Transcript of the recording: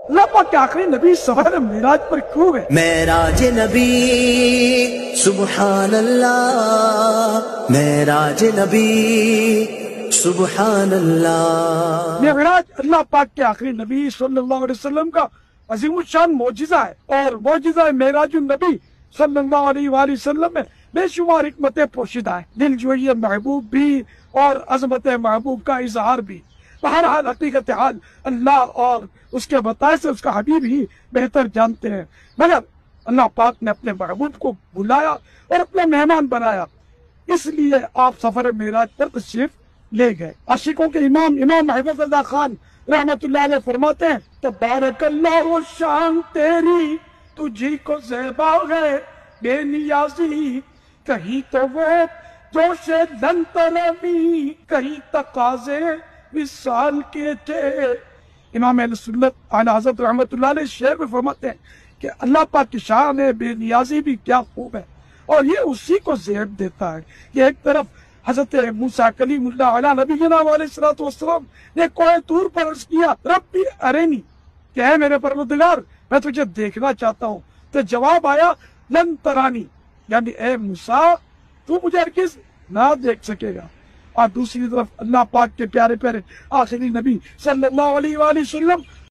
اللہ پاک کے آخری نبی سفر معراج پر کیوں گئے؟ معراج نبی سبحان اللہ، معراج نبی سبحان اللہ۔ معراج اللہ پاک کے آخری نبی صلی اللہ علیہ وسلم کا عظیم الشان معجزہ ہے، اور معجزہ معراج النبی صلی اللہ علیہ وآلہ وسلم میں بے شمار حکمتیں پوشیدہ ہیں، دل جوئی محبوب بھی اور عظمت محبوب کا اظہار بھی۔ بہرحال حقیقت حال اللہ اور اس کے بتائے سے اس کا حبیب ہی بہتر جانتے ہیں، مگر اللہ پاک نے اپنے محبوب کو بلایا اور اپنا مہمان بنایا، اس لیے آپ سفر معراج پر تشریف لے گئے۔ عاشقوں کے امام محبوب اللہ خان رحمت اللہ علیہ فرماتے ہیں، تبارک اللہ و شان تیری تجھی کو زیبا ہے بے نیازی، کہیں تو وہ جوش دن طلبی، کہیں تقاضے وصال کے تھے۔ امام اہل سنت اعلی حضرت رحمت اللہ علیہ شعر میں فرماتے ہیں کہ اللہ پاک کی شان ہے بے نیازی بھی کیا خوب ہے، اور یہ اسی کو زیب دیتا ہے کہ ایک طرف حضرت موسیٰ کلیم اللہ علیہ نبی جناب علیہ السلام نے کوہ طور پر عرض کیا، ربی ارینی، کہ اے میرے پروردگار میں تجھے دیکھنا چاہتا ہوں، تو جواب آیا لن ترانی، یعنی اے موسیٰ تو مجھے ہرگز نہ دیکھ سکے گا۔ اور دوسری طرف اللہ پاک کے پیارے پیارے آخری نبی صلی اللہ علیہ وآلہ وسلم